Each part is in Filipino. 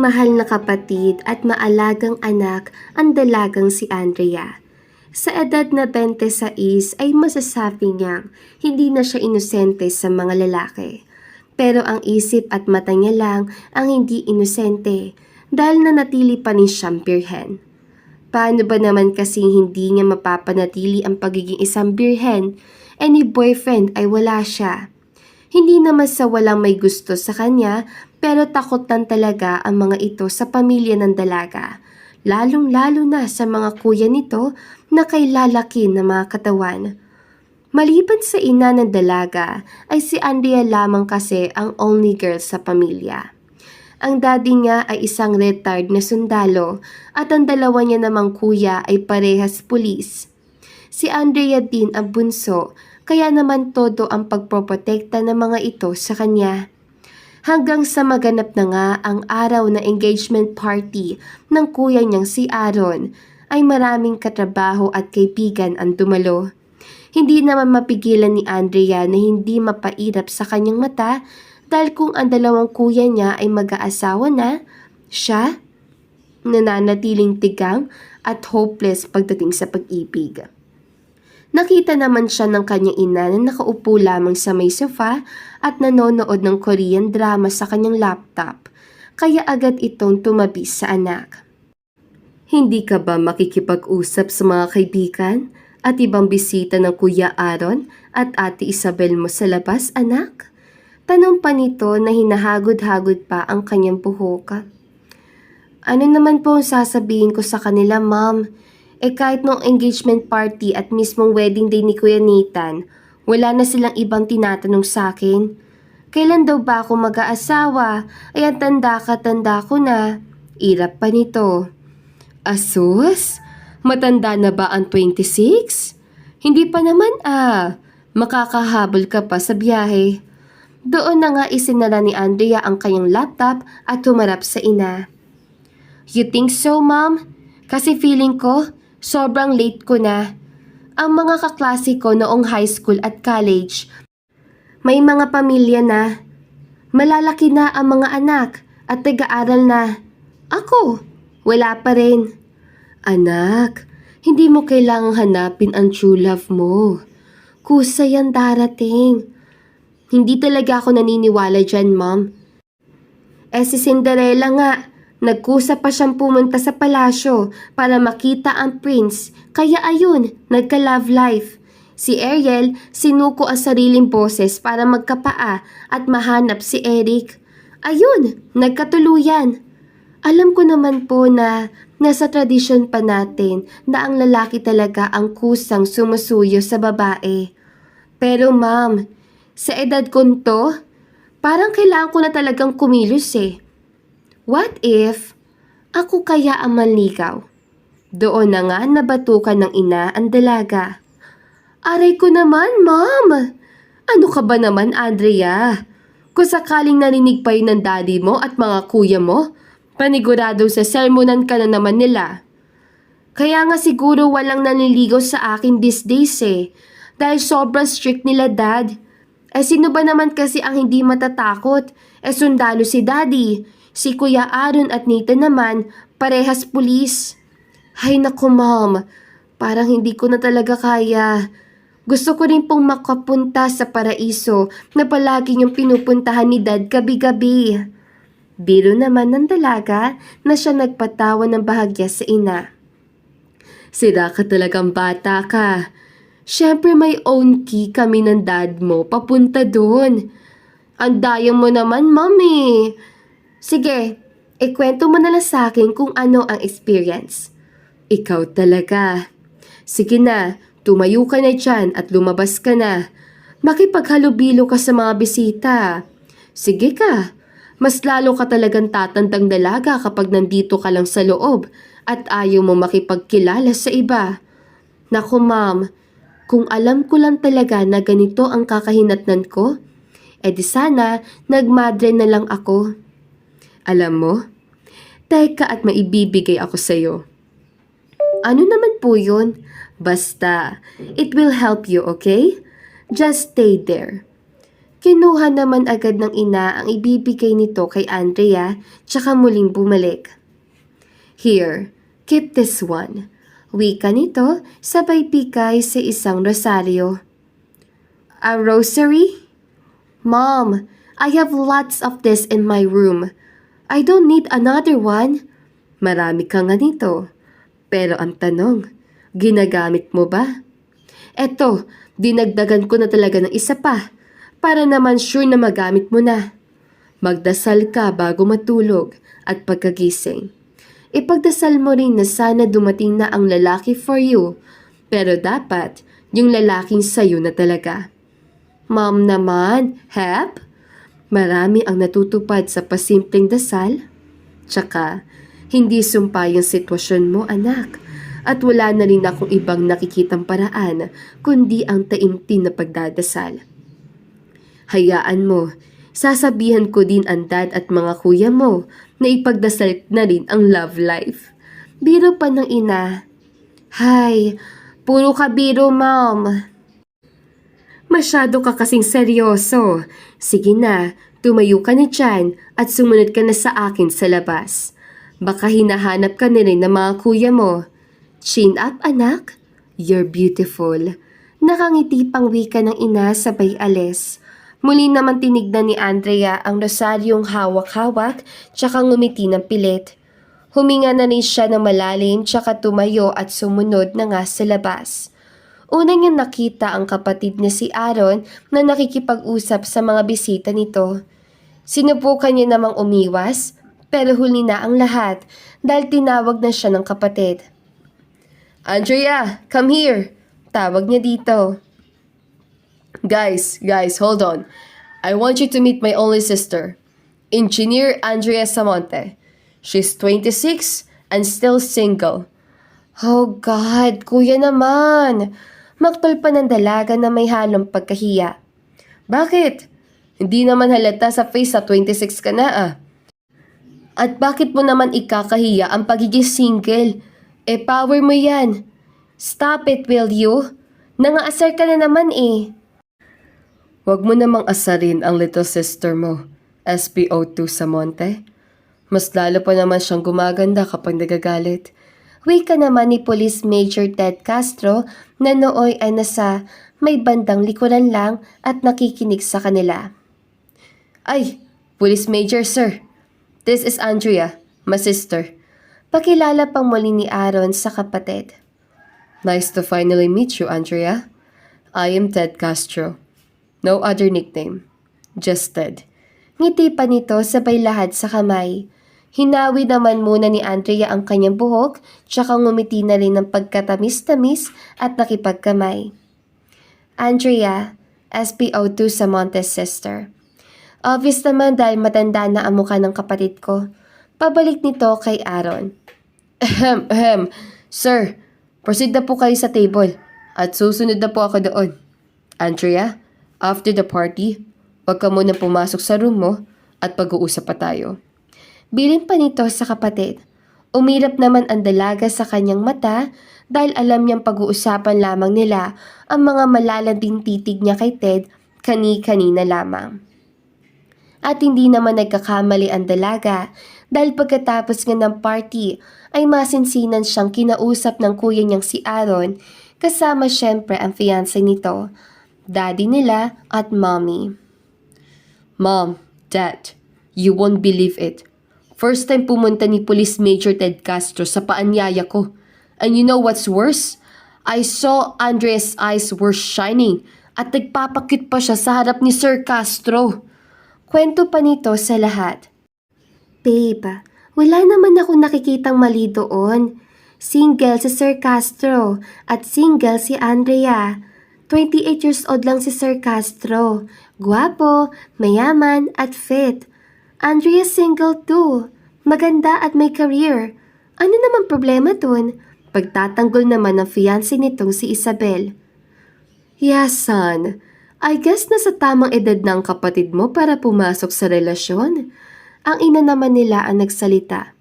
mahal na kapatid at maalagang anak ang dalagang si Andrea. Sa edad na 26 ay masasabi niyang hindi na siya inosente sa mga lalaki. Pero ang isip at mata niya lang ang hindi inosente dahil nanatili pa rin siyang birhen. Paano ba naman kasing hindi niya mapapanatili ang pagiging isang birhen ni boyfriend ay wala siya? Hindi naman sa walang may gusto sa kanya pero takot lang talaga ang mga ito sa pamilya ng dalaga. Lalong-lalo na sa mga kuya nito na kay lalaki na mga katawan. Maliban sa ina ng dalaga ay si Andrea lamang kasi ang only girl sa pamilya. Ang daddy niya ay isang retired na sundalo at ang dalawa niya namang kuya ay parehas pulis. Si Andrea din ang bunso kaya naman todo ang pagproprotekta ng mga ito sa kanya. Hanggang sa maganap na nga ang araw na engagement party ng kuya niyang si Aaron ay maraming katrabaho at kaibigan ang dumalo. Hindi naman mapigilan ni Andrea na hindi mapairap sa kanyang mata dahil kung ang dalawang kuya niya ay mag-aasawa na, siya nananatiling tigang at hopeless pagdating sa pag-ibig. Nakita naman siya ng kanyang ina na nakaupo lamang sa may sofa at nanonood ng Korean drama sa kanyang laptop, kaya agad itong tumabi sa anak. Hindi ka ba makikipag-usap sa mga kaibigan at ibang bisita ng Kuya Aaron at Ate Isabel mo sa labas, anak? Tanong pa nito na hinahagod-hagod pa ang kanyang buhok. Ano naman po ang sasabihin ko sa kanila, ma'am? Kahit nung engagement party at mismong wedding day ni Kuya Nathan, wala na silang ibang tinatanong sa akin. Kailan daw ba ako mag-aasawa? Ay ang tanda ko na. Irap pa nito. Asus? Matanda na ba ang 26? Hindi pa naman makakahabol ka pa sa biyahe. Doon na nga isinara ni Andrea ang kanyang laptop at humarap sa ina. You think so, ma'am? Kasi feeling ko, sobrang late ko na. Ang mga kaklase ko noong high school at college, may mga pamilya na. Malalaki na ang mga anak at nag-aaral na. Ako, wala pa rin. Anak, hindi mo kailangang hanapin ang true love mo. Kusa yan darating. Hindi talaga ako naniniwala dyan, ma'am. Si Cinderella nga, nagkusa pa siyang pumunta sa palasyo para makita ang prince, kaya ayun, nagka-love life. Si Ariel, sinuko ang sariling boses para magkapaa at mahanap si Eric. Ayun, nagkatuluyan. Alam ko naman po na nasa tradisyon pa natin na ang lalaki talaga ang kusang sumusuyo sa babae. Pero ma'am, sa edad ko to, parang kailangan ko na talagang kumilos eh. What if ako kaya ang manligaw? Doon na nga nabatukan ng ina ang dalaga. Aray ko naman, ma'am! Ano ka ba naman, Andrea? Kung sakaling narinig pa yun ng daddy mo at mga kuya mo, panigurado sa sermonan ka na naman nila. Kaya nga siguro walang nanliligaw sa akin these days eh, dahil sobrang strict nila dad. Sino ba naman kasi ang hindi matatakot? Sundalo si daddy. Si Kuya Aaron at Nathan naman, parehas pulis. Hay naku ma'am, parang hindi ko na talaga kaya. Gusto ko rin pong makapunta sa paraiso na palagi niyong pinupuntahan ni dad gabi-gabi. Biro naman ng dalaga na siya nagpatawa ng bahagya sa ina. Sira ka talagang bata ka. Siyempre may own key kami ng dad mo papunta doon. Ang daya mo naman, mami. Sige, ikwento mo na lang sa akin kung ano ang experience. Ikaw talaga. Sige na, tumayo ka na dyan at lumabas ka na. Makipaghalubilo ka sa mga bisita. Sige ka, mas lalo ka talagang tatandang dalaga kapag nandito ka lang sa loob at ayaw mo makipagkilala sa iba. Naku ma'am, kung alam ko lang talaga na ganito ang kakahinatnan ko, di sana nagmadre na lang ako. Alam mo, teka at maibibigay ako sa'yo. Ano naman po yun? Basta, it will help you, okay? Just stay there. Kinuha naman agad ng ina ang ibibigay nito kay Andrea tsaka muling bumalik. Here, keep this one. Wika nito sabay bigay sa isang rosaryo. A rosary? Mom, I have lots of this in my room. I don't need another one. Marami ka nga nito. Pero ang tanong, ginagamit mo ba? Eto, dinagdagan ko na talaga ng isa pa. Para naman sure na magamit mo na. Magdasal ka bago matulog at pagkagising. Ipagdasal mo rin na sana dumating na ang lalaki for you. Pero dapat, yung lalaking sayo na talaga. Mom naman, hep? Marami ang natutupad sa pasimpleng dasal. Tsaka, hindi sumpa yung sitwasyon mo, anak. At wala na rin akong ibang nakikitang paraan kundi ang taimtim na pagdadasal. Hayaan mo, sasabihan ko din ang dad at mga kuya mo na ipagdasal na rin ang love life. Biro pa ng ina. Hay, puro ka biro, mom. Masyado ka kasing seryoso. Sige na, tumayo ka na dyan at sumunod ka na sa akin sa labas. Baka hinahanap ka na rin ng mga kuya mo. Chin up, anak. You're beautiful. Nakangiti pang wika ng ina sabay alis. Muli naman tinignan ni Andrea ang rosaryong hawak-hawak tsaka ngumiti ng pilit. Huminga na rin siya ng malalim tsaka tumayo at sumunod na nga sa labas. Una niya nakita ang kapatid niya si Aaron na nakikipag-usap sa mga bisita nito. Sinubukan niya namang umiwas pero huli na ang lahat dahil tinawag na siya ng kapatid. Andrea, come here! Tawag niya dito. Guys, hold on. I want you to meet my only sister, Engineer Andrea Samonte. She's 26 and still single. Oh God, kuya naman. Maktol pa ng dalaga na may halong pagkahiya. Bakit? Hindi naman halata sa face sa 26 ka na ah. At bakit mo naman ikakahiya ang pagiging single? Power mo yan. Stop it, will you? Nangaasar ka na naman eh. Huwag mo namang asarin ang little sister mo, SPO2 Samonte. Mas lalo pa naman siyang gumaganda kapag nagagalit. Wika naman ni Police Major Ted Castro na nooy ay nasa may bandang likuran lang at nakikinig sa kanila. Ay, Police Major sir. This is Andrea, my sister. Pakilala pang muli ni Aaron sa kapatid. Nice to finally meet you, Andrea. I am Ted Castro. No other nickname. Just Ted. Ngiti pa nito sabay lahat sa kamay. Hinawi naman muna ni Andrea ang kanyang buhok, tsaka ngumiti na rin ng pagkatamis-tamis at nakipagkamay. Andrea, SPO2 Samonte's sister. Obvious naman dahil matanda na ang mukha ng kapatid ko. Pabalik nito kay Aaron. Sir, proceed na po kayo sa table at susunod na po ako doon. Andrea, after the party, huwag ka muna pumasok sa room mo at pag-uusap pa tayo. Bilin pa nito sa kapatid. Umirap naman ang dalaga sa kanyang mata dahil alam niyang pag-uusapan lamang nila ang mga malalanding titig niya kay Ted kani-kanina lamang. At hindi naman nagkakamali ang dalaga dahil pagkatapos nga ng party ay masinsinan siyang kinausap ng kuya niyang si Aaron kasama syempre ang fiancé nito, daddy nila at mommy. Mom, Dad, you won't believe it. First time pumunta ni Police Major Ted Castro sa paanyaya ko. And you know what's worse? I saw Andrea's eyes were shining at nagpapakit pa siya sa harap ni Sir Castro. Kwento pa nito sa lahat. Babe, wala naman ako nakikitang mali doon. Single si Sir Castro at single si Andrea. 28 years old lang si Sir Castro. Guwapo, mayaman at fit. Andrea single too. Maganda at may career. Ano naman problema dun? Pagtatanggol naman ng fiancé nitong si Isabel. Yeah, son. I guess nasa tamang edad ng kapatid mo para pumasok sa relasyon. Ang ina naman nila ang nagsalita.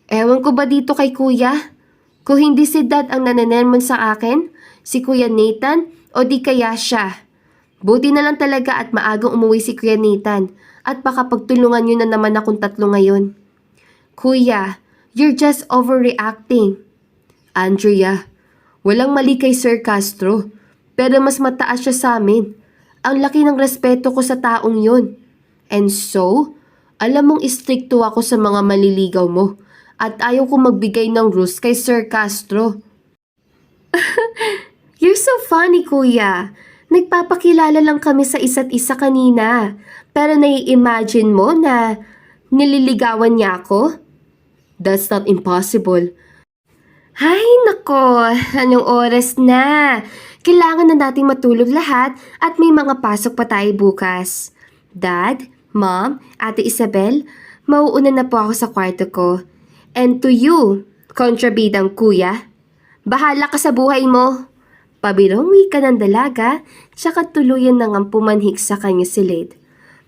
Ewan ko ba dito kay kuya? Kung hindi si dad ang nananermon sa akin, si Kuya Nathan o di kaya siya. Buti na lang talaga at maagang umuwi si Kuya Nathan at baka pagtulungan nyo na naman akong tatlo ngayon. Kuya, you're just overreacting. Andrea, walang mali kay Sir Castro, pero mas mataas siya sa amin. Ang laki ng respeto ko sa taong yun. And so, alam mong istrikto ako sa mga maliligaw mo at ayaw ko magbigay ng rules kay Sir Castro. You're so funny, Kuya. Nagpapakilala lang kami sa isa't isa kanina. Pero nai-imagine mo na nililigawan niya ako? That's not impossible. Hay nako, anong oras na? Kailangan na nating matulog lahat at may mga pasok pa tayo bukas. Dad, Mom, Ate Isabel, mauuna na po ako sa kwarto ko. And to you, kontrabidang kuya, bahala ka sa buhay mo. Pabirong wika ng dalaga, tsaka tuluyan na ngang pumanhik sa kanya silid.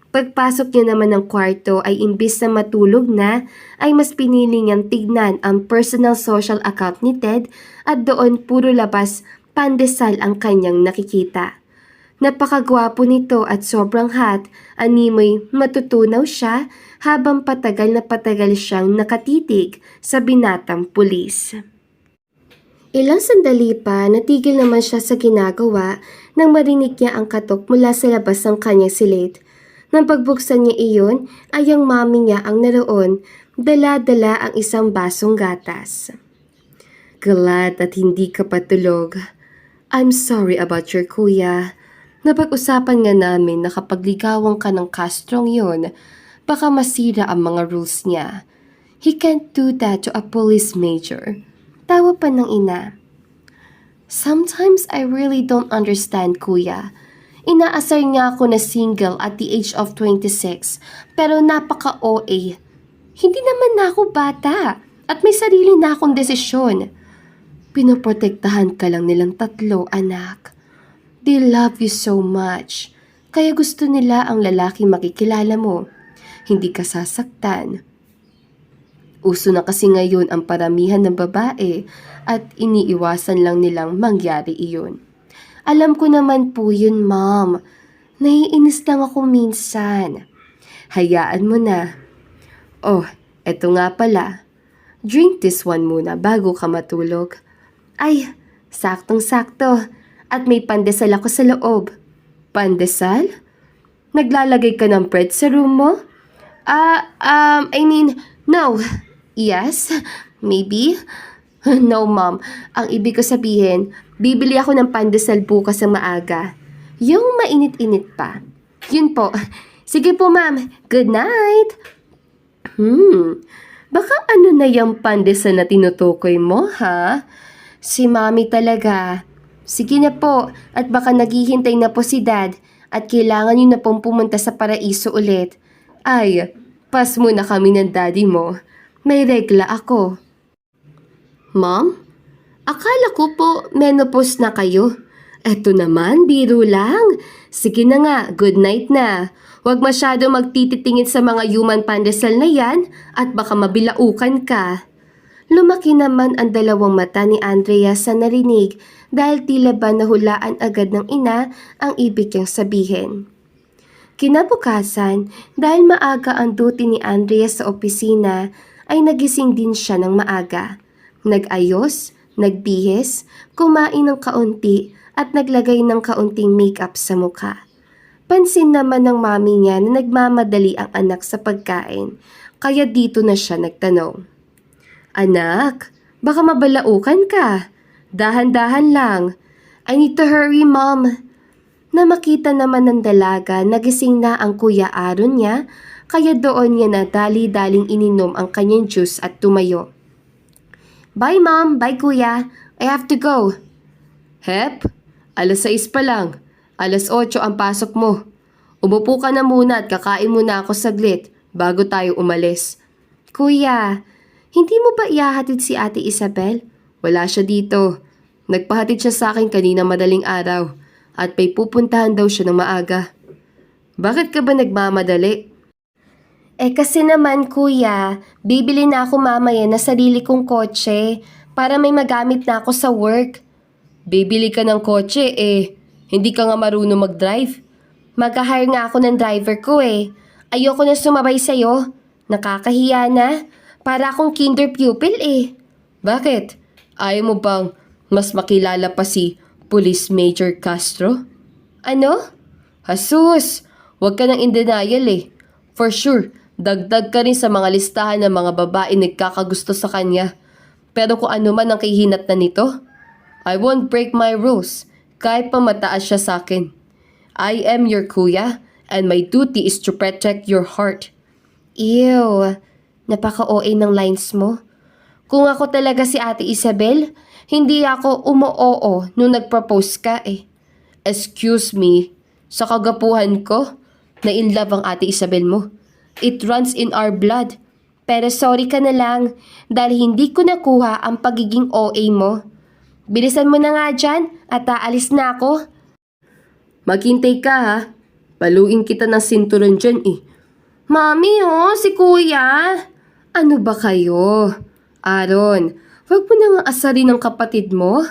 Pagpasok niya naman ng kwarto ay imbis na matulog na, ay mas pinili niyang tignan ang personal social account ni Ted at doon puro labas pandesal ang kanyang nakikita. Napakagwapo nito at sobrang hot, animoy matutunaw siya habang patagal na patagal siyang nakatitig sa binatang pulis. Ilang sandali pa, natigil naman siya sa ginagawa nang marinig niya ang katok mula sa labas ng kanyang silid. Nang pagbuksan niya iyon, ay ang mami niya ang naroon, dala-dala ang isang basong gatas. Glad at hindi ka patulog. I'm sorry about your kuya. Napag-usapan nga namin na kapag ligawan ka ng Castrong yun, baka masira ang mga rules niya. He can't do that to a police major. Tawa pa ng ina. Sometimes I really don't understand, kuya. Inaasar niya ako na single at the age of 26, pero napaka-OA. Hindi naman na ako bata at may sarili na akong desisyon. Pinoprotektahan ka lang nilang tatlo, anak. They love you so much. Kaya gusto nila ang lalaki makikilala mo. Hindi ka sasaktan. Uso na kasi ngayon ang paramihan ng babae at iniiwasan lang nilang mangyari iyon. Alam ko naman po yun, Mom. Naiinis lang ako minsan. Hayaan mo na. Oh, eto nga pala. Drink this one muna bago ka matulog. Ay, saktong-sakto. At may pandesal ako sa loob. Pandesal? Naglalagay ka ng bread sa room mo? No. Yes, maybe. No, Mom. Ang ibig ko sabihin, bibili ako ng pandesal bukas sa maaga. Yung mainit-init pa. Yun po. Sige po, Ma'am. Good night. Baka ano na yung pandesal na tinutukoy mo, ha? Si Mami talaga. Sige na po, at baka naghihintay na po si Dad at kailangan niyo na pong pumunta sa paraiso ulit. Ay, pas muna kami ng daddy mo. May regla ako. Mom? Akala ko po menopause na kayo. Eto naman, biro lang. Sige na nga, good night na. Huwag masyado magtititingin sa mga human pandesal na yan at baka mabilaukan ka. Lumaki naman ang dalawang mata ni Andrea sa narinig dahil tila ba nahulaan agad ng ina ang ibig niyang sabihin. Kinabukasan, dahil maaga ang duty ni Andrea sa opisina, ay nagising din siya ng maaga. Nag-ayos, nagbihis, kumain ng kaunti at naglagay ng kaunting makeup sa mukha. Pansin naman ng mami niya na nagmamadali ang anak sa pagkain, kaya dito na siya nagtanong. Anak, baka mabalaukan ka. Dahan-dahan lang. I need to hurry, Mom. Na makita naman ng dalaga, nagising na ang Kuya Aaron niya, kaya doon niya na dali-daling ininom ang kanyang juice at tumayo. Bye, Mom. Bye, Kuya. I have to go. Hep, 6:00 pa lang. 8:00 ang pasok mo. Umupo ka na muna at kakain muna ako saglit bago tayo umalis. Kuya, hindi mo ba ihahatid si Ate Isabel? Wala siya dito. Nagpahatid siya sa akin kanina madaling araw at may pupuntahan daw siya ng maaga. Bakit ka ba nagmamadali? Kasi naman kuya, bibili na ako mamaya na sarili kong kotse para may magamit na ako sa work. Bibili ka ng kotse Hindi ka nga marunong mag-drive. Mag-hire nga ako ng driver ko eh. Ayoko na sumabay sa'yo. Nakakahiya na. Para akong kinder pupil eh. Bakit? Ayaw mo bang mas makilala pa si Police Major Castro? Ano? Hasus! Huwag ka nang in denial eh. For sure, dagdag ka rin sa mga listahan ng mga babae nagkakagusto sa kanya. Pero kung ano man ang kahinat na nito, I won't break my rules kahit pa mataas siya sa akin. I am your kuya and my duty is to protect your heart. Ew. Napaka-OA ng lines mo. Kung ako talaga si Ate Isabel, hindi ako umo-oo nung nag-propose ka eh. Excuse me, sa kagapuhan ko, na in love ang Ate Isabel mo. It runs in our blood. Pero sorry ka na lang dahil hindi ko nakuha ang pagiging OA mo. Bilisan mo na nga dyan at aalis na ako. Maghintay ka ha. Paluin kita ng sinturon dyan eh. Mami si kuya. Ano ba kayo? Aaron, huwag mo na nga asarin ng kapatid mo.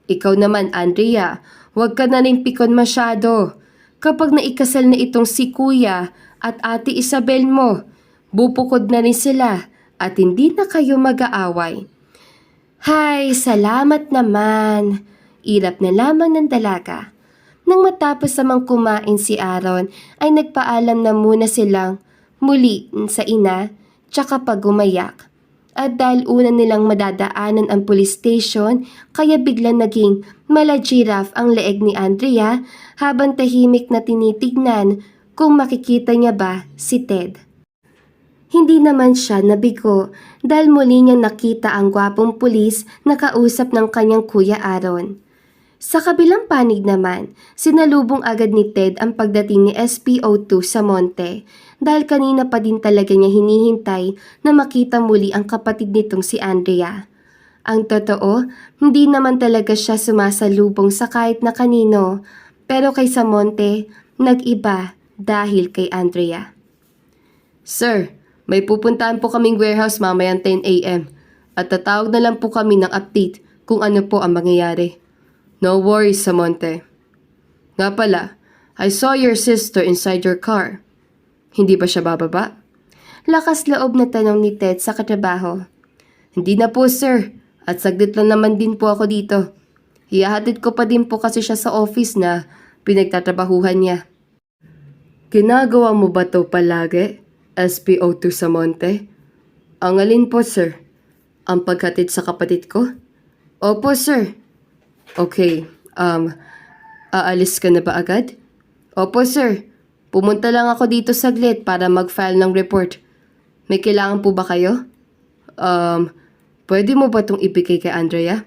Ikaw naman, Andrea, huwag ka na rin pikon masyado. Kapag naikasal na itong si Kuya at Ate Isabel mo, bubukod na rin sila at hindi na kayo mag-aaway. Hay, salamat naman. Irap na lamang ng dalaga. Nang matapos namang kumain si Aaron ay nagpaalam na muna silang muli sa ina tsaka pag umayak. At dahil una nilang madadaanan ang police station, kaya biglang naging mala-giraffe ang leeg ni Andrea habang tahimik na tinitignan kung makikita niya ba si Ted. Hindi naman siya nabigo dahil muli niyang nakita ang gwapong pulis na kausap ng kanyang kuya Aaron. Sa kabilang panig naman, sinalubong agad ni Ted ang pagdating ni SPO2 sa monte dahil kanina pa din talaga niya hinihintay na makita muli ang kapatid nitong si Andrea. Ang totoo, hindi naman talaga siya sumasalubong sa kahit na kanino, pero kay Samonte, nag-iba dahil kay Andrea. Sir, may pupuntahan po kaming warehouse mamayang 10 a.m. at tatawag na lang po kami ng update kung ano po ang mangyayari. No worries, Samonte. Nga pala, I saw your sister inside your car. Hindi ba siya bababa? Lakas loob na tanong ni Ted sa katrabaho. Hindi na po, sir. At saglit lang naman din po ako dito. Ihahatid ko pa din po kasi siya sa office na pinagtatrabahuhan niya. Ginagawa mo ba to palagi, SPO2 Samonte? Ang alin po, sir? Ang paghatid sa kapatid ko? Opo, sir. Okay, aalis ka na ba agad? Opo, sir. Pumunta lang ako dito saglit para mag-file ng report. May kailangan po ba kayo? Pwede mo ba itong ibigay kay Andrea?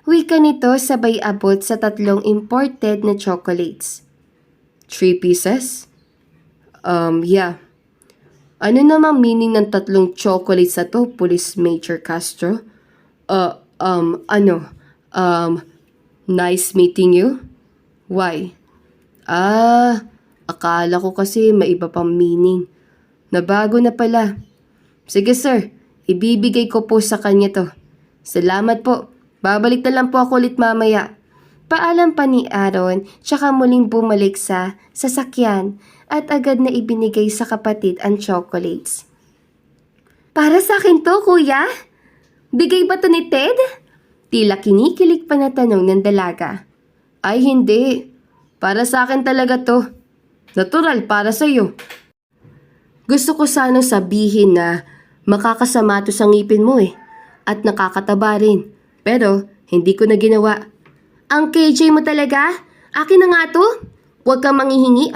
Wika nito sabay abot sa 3 imported na chocolates. 3 pieces? Yeah. Ano namang meaning ng 3 chocolates na to, Police Major Castro? Nice meeting you? Why? Akala ko kasi may iba pang meaning. Nabago na pala. Sige sir, ibibigay ko po sa kanya to. Salamat po. Babalik na lang po ako ulit mamaya. Paalam pa ni Aaron, tsaka muling bumalik sa sasakyan at agad na ibinigay sa kapatid ang chocolates. Para sa akin to, kuya? Bigay ba to ni Ted? Tila kinikilig pa na tanong ng dalaga. Ay hindi. Para sa akin talaga to. Natural para sa iyo. Gusto ko sanang sabihin na makakasama to sa ngipin mo eh. At nakakataba rin. Pero hindi ko na ginawa. Ang KJ mo talaga? Akin na nga to. Huwag kang manghihingi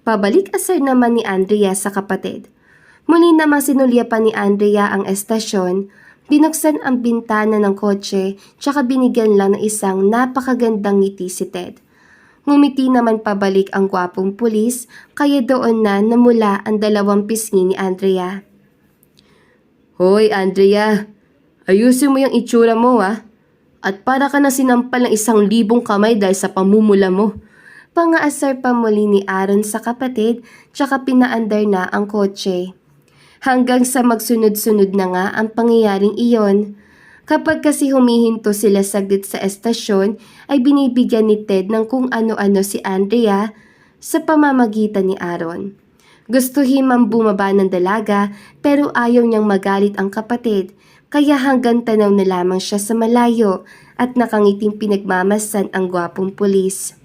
Pabalik asar naman ni Andrea sa kapatid. Muli namang sinulya pa ni Andrea ang estasyon. Binuksan ang bintana ng kotse tsaka binigyan lang ng isang napakagandang ngiti si Ted. Ngumiti naman pabalik ang gwapong pulis kaya doon na namula ang 2 pisngi ni Andrea. Hoy Andrea, ayusin mo yung itsura mo At para ka na sinampal ng 1,000 kamay dahil sa pamumula mo. Pangaasar pa muli ni Aaron sa kapatid tsaka pinaandar na ang kotse. Hanggang sa magsunod-sunod na nga ang pangyayaring iyon. Kapag kasi humihinto sila saglit sa estasyon, ay binibigyan ni Ted ng kung ano-ano si Andrea sa pamamagitan ni Aaron. Gusto himang bumaba ng dalaga pero ayaw niyang magalit ang kapatid, kaya hanggang tanaw na lamang siya sa malayo at nakangiting pinagmamasan ang gwapong pulis.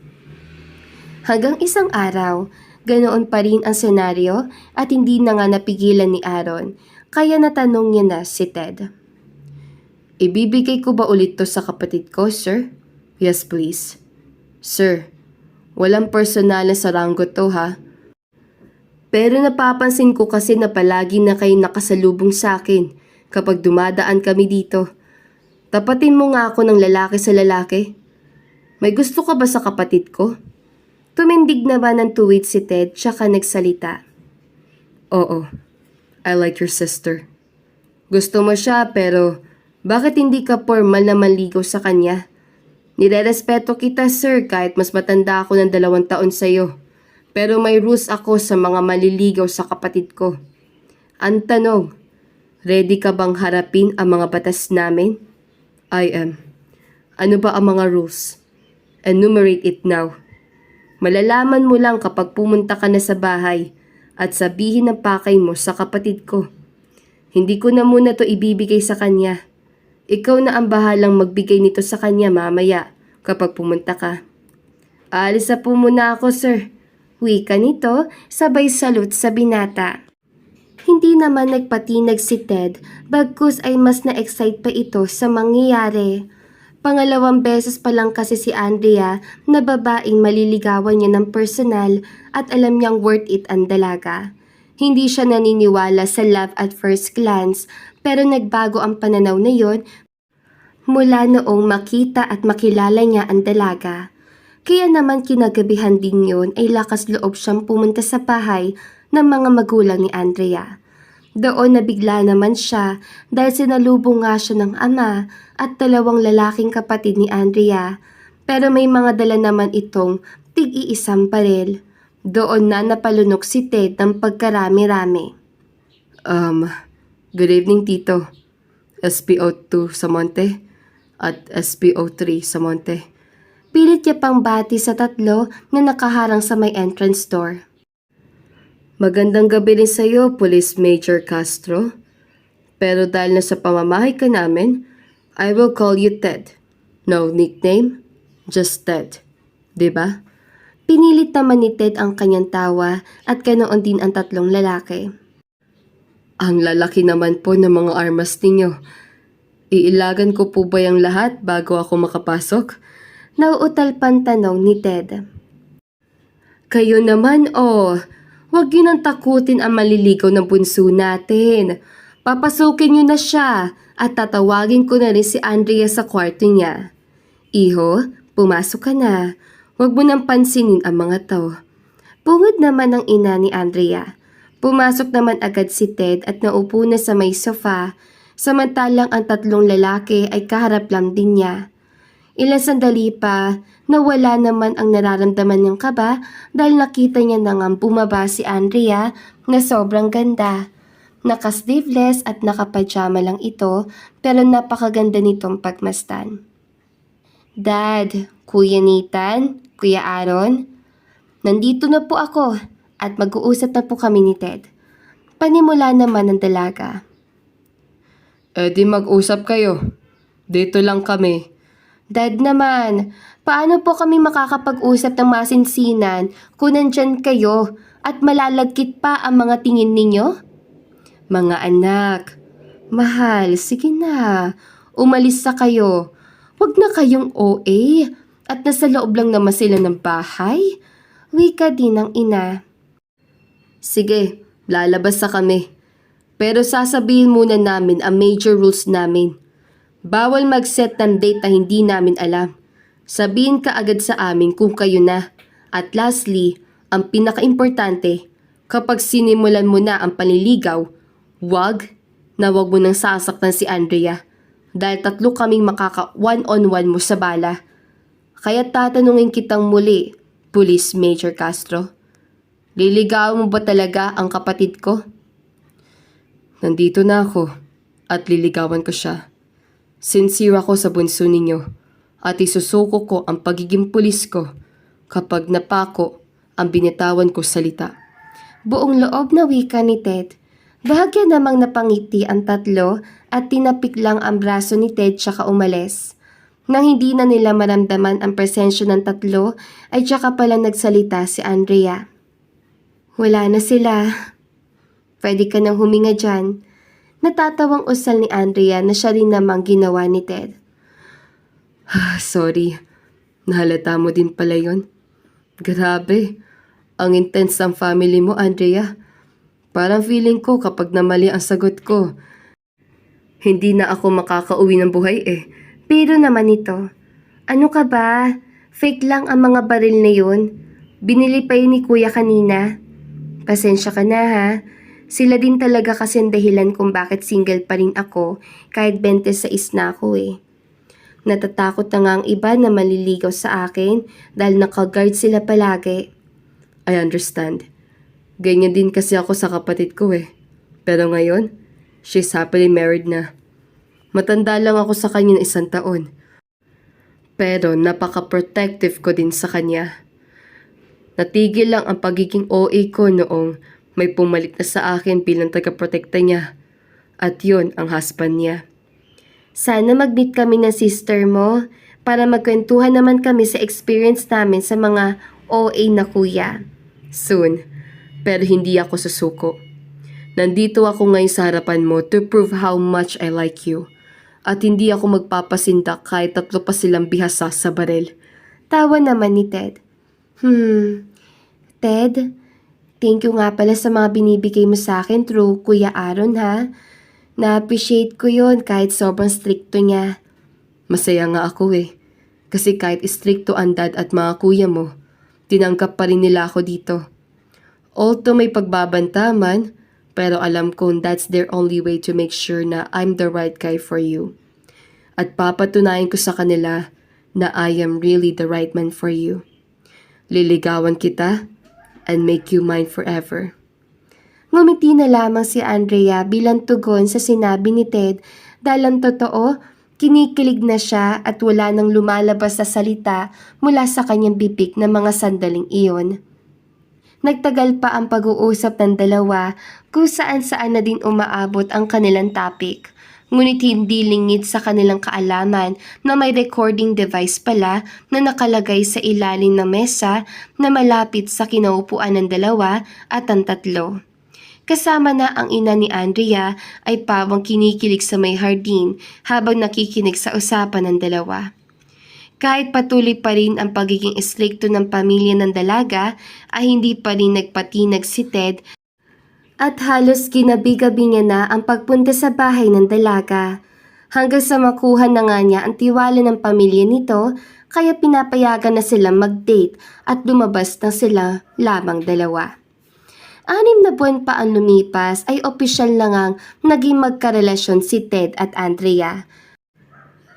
Hanggang isang araw, ganoon pa rin ang senaryo at hindi na nga napigilan ni Aaron, kaya natanong niya na si Ted. Ibibigay ko ba ulit to sa kapatid ko, sir? Yes, please. Sir, walang personal na saranggo to ha. Pero napapansin ko kasi na palagi na kayo nakasalubong sa akin kapag dumadaan kami dito. Tapatin mo nga ako ng lalaki sa lalaki. May gusto ka ba sa kapatid ko? Tumindig naman ng tuwid si Ted tsaka nagsalita. Oo, I like your sister. Gusto mo siya pero bakit hindi ka formal na manligaw sa kanya? Nirerespeto kita sir kahit mas matanda ako ng 2 taon sa'yo. Pero may rules ako sa mga maliligaw sa kapatid ko. Ang tanong, ready ka bang harapin ang mga batas namin? I am. Ano ba ang mga rules? Enumerate it now. Malalaman mo lang kapag pumunta ka na sa bahay at sabihin ang pakay mo sa kapatid ko. Hindi ko na muna to ibibigay sa kanya. Ikaw na ang bahalang magbigay nito sa kanya mamaya kapag pumunta ka. Aalis na po muna ako, sir. Wika nito, sabay salute sa binata. Hindi naman nagpatinag si Ted, bagkus ay mas na-excite pa ito sa mangyayari. Pangalawang beses pa lang kasi si Andrea na babaeng maliligawan niya ng personal at alam niyang worth it ang dalaga. Hindi siya naniniwala sa love at first glance pero nagbago ang pananaw na yon mula noong makita at makilala niya ang dalaga. Kaya naman kinagabihan din yon ay lakas loob siyang pumunta sa bahay ng mga magulang ni Andrea. Doon nabigla naman siya dahil sinalubong nga siya ng ama at 2 lalaking kapatid ni Andrea. Pero may mga dala naman itong tig-iisang baril. Doon na napalunok si Ted ng pagkarami-rami. Good evening Tito. SPO2 sa Monte at SPO3 sa Monte. Pilit niya pang bati sa 3 na nakaharang sa may entrance door. Magandang gabi rin sa'yo, Police Major Castro. Pero dahil nasa pamamahay ka namin, I will call you Ted. No nickname, just Ted. Diba? Pinilit naman ni Ted ang kanyang tawa at ganoon din ang 3 lalaki. Ang lalaki naman po ng mga armas ninyo. Iilagan ko po ba yung lahat bago ako makapasok? Nauutal pang tanong ni Ted. Kayo naman huwag yun ang takutin ang maliligaw ng bunso natin. Papasukin nyo na siya at tatawagin ko na rin si Andrea sa kwarto niya. Iho, pumasok ka na. Huwag mo nang pansinin ang mga to. Pungod naman ng ina ni Andrea. Pumasok naman agad si Ted at naupo na sa may sofa, samantalang ang 3 lalaki ay kaharap lang din niya. Ilang sandali pa, nawala naman ang nararamdaman niyang kaba dahil nakita niya na ngang bumaba si Andrea na sobrang ganda. Naka-sleeveless at nakapajama lang ito pero napakaganda nitong pagmastan. Dad, Kuya Nathan, Kuya Aaron, nandito na po ako at mag-uusap na po kami ni Ted. Panimula naman ng dalaga. Di mag-usap kayo. Dito lang kami. Dad naman, paano po kami makakapag-usap ng masinsinan kung nandyan kayo at malalagkit pa ang mga tingin ninyo? Mga anak, mahal, sige na. Umalis sa kayo. Huwag na kayong OA at nasa loob lang naman sila ng bahay. Wika din ng ina. Sige, lalabas sa kami. Pero sasabihin muna namin ang major rules namin. Bawal mag-set ng date na hindi namin alam. Sabihin ka agad sa amin kung kayo na. At lastly, ang pinaka-importante, kapag sinimulan mo na ang panliligaw, wag mo nang sasaktan si Andrea. Dahil 3 kaming makaka one-on-one mo sa bala. Kaya tatanungin kitang muli, Police Major Castro. Liligawan mo ba talaga ang kapatid ko? Nandito na ako at liligawan ko siya. Sincere ako sa bunso ninyo at isusuko ko ang pagiging pulis ko kapag napako ang binitawan ko salita. Buong loob na wika ni Ted. Bahagya namang napangiti ang tatlo at tinapik lang ang braso ni Ted tsaka umalis. Nang hindi na nila maramdaman ang presensya ng tatlo ay tsaka pala nagsalita si Andrea. Wala na sila. Pwede ka nang huminga dyan. Natatawang usal ni Andrea na siya rin namang ginawa ni Ted. Sorry, nahalata mo din pala yon. Grabe, ang intense ng family mo, Andrea. Parang feeling ko kapag namali ang sagot ko, hindi na ako makakauwi ng buhay eh. Pero naman ito, ano ka ba? Fake lang ang mga baril na yun. Binili pa yun ni kuya kanina. Pasensya ka na ha. Sila din talaga kasi ang dahilan kung bakit single pa rin ako kahit 26 na ako eh. Natatakot na nga ang iba na maliligaw sa akin dahil naka-guard sila palagi. I understand. Ganyan din kasi ako sa kapatid ko eh. Pero ngayon, she's happily married na. Matanda lang ako sa kanya ng 1 taon. Pero napaka-protective ko din sa kanya. Natigil lang ang pagiging OA ko noong may pumalit na sa akin bilang taga-protekta niya. At yun ang husband niya. Sana mag-meet kami ng sister mo para magkwentuhan naman kami sa experience namin sa mga OA na kuya. Soon. Pero hindi ako susuko. Nandito ako ngayon sa harapan mo to prove how much I like you. At hindi ako magpapasindak kahit 3 pa silang bihasa sa baril. Tawa naman ni Ted. Ted, thank you nga pala sa mga binibigay mo sa akin through Kuya Aaron ha. Na-appreciate ko yon kahit sobrang stricto niya. Masaya nga ako eh. Kasi kahit stricto ang dad at mga kuya mo, tinanggap pa rin nila ako dito. Although may pagbabanta man, pero alam kong that's their only way to make sure na I'm the right guy for you. At papatunayan ko sa kanila na I am really the right man for you. Liligawan kita and make you mine forever. Ngumiti na lamang si Andrea bilang tugon sa sinabi ni Ted dahil ang totoo, kinikilig na siya at wala nang lumalabas na salita mula sa kanyang bibig ng mga sandaling iyon. Nagtagal pa ang pag-uusap ng dalawa kung saan-saan na din umaabot ang kanilang topic. Ngunit hindi lingid sa kanilang kaalaman na may recording device pala na nakalagay sa ilalim ng mesa na malapit sa kinaupuan ng dalawa at ang tatlo. Kasama na ang ina ni Andrea ay pawang kinikilig sa may hardin habang nakikinig sa usapan ng dalawa. Kahit patuloy pa rin ang pagiging istrikto ng pamilya ng dalaga, ay hindi pa rin nagpatinag si Ted at halos ginabi-gabi niya na ang pagpunta sa bahay ng dalaga. Hanggang sa makuha na nga niya ang tiwala ng pamilya nito, kaya pinapayagan na silang mag-date at lumabas na sila lamang dalawa. 6 na buwan pa ang lumipas ay opisyal na ngang naging magkarelasyon si Ted at Andrea.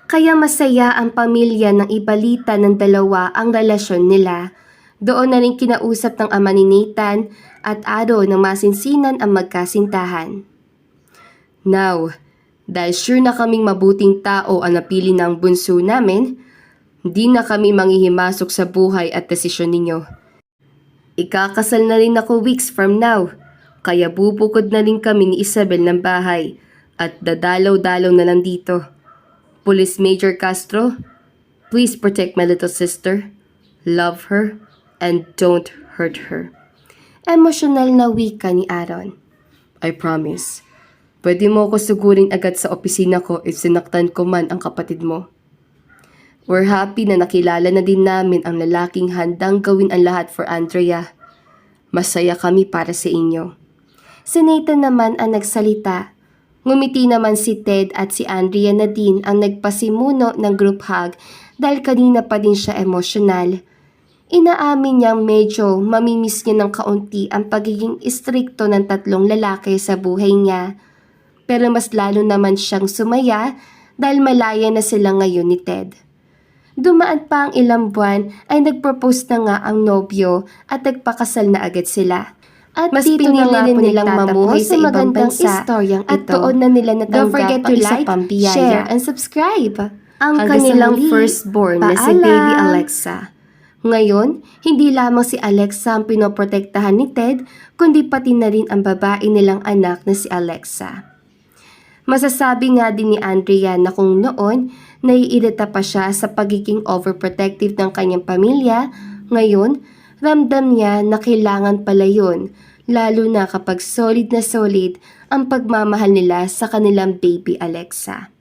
Kaya masaya ang pamilya nang ibalita ng dalawa ang relasyon nila. Doon na rin kinausap ng ama ni Nathan at Aro ng masinsinan ang magkasintahan. Now, dahil sure na kaming mabuting tao ang napili ng bunso namin, hindi na kami manghihimasok sa buhay at desisyon ninyo. Ikakasal na rin ako weeks from now, kaya bubukod na rin kami ni Isabel ng bahay at dadalaw-dalaw na lang dito. Police Major Castro, please protect my little sister, love her, and don't hurt her. Emosyonal na wika ni Aaron. I promise. Pwede mo ako sugurin agad sa opisina ko if sinaktan ko man ang kapatid mo. We're happy na nakilala na din namin ang lalaking handang gawin ang lahat for Andrea. Masaya kami para sa inyo. Si Nathan naman ang nagsalita. Ngumiti naman si Ted at si Andrea na din ang nagpasimuno ng group hug dahil kanina pa din siya emosyonal. Inaamin niyang medyo mamimiss niya ng kaunti ang pagiging istrikto ng 3 lalaki sa buhay niya. Pero mas lalo naman siyang sumaya dahil malaya na sila ngayon ni Ted. Dumaan pa ang ilang buwan ay nagpropose na nga ang nobyo at nagpakasal na agad sila. At Mas dito na nga pinili po nilang mamuhay sa ibang magandang bansa istoryang at ito. doon na nila natanggap Don't forget to ang isa like, pang biyaya. share, and subscribe. Ang Hanggang sa kanilang muli, firstborn na si paalam. Baby Alexa. Ngayon, hindi lamang si Alexa ang pinoprotektahan ni Ted, kundi pati na rin ang babae nilang anak na si Alexa. Masasabi nga din ni Andrea na kung noon, naiirita pa siya sa pagiging overprotective ng kanyang pamilya, ngayon, ramdam niya na kailangan pala yun, lalo na kapag solid na solid ang pagmamahal nila sa kanilang baby Alexa.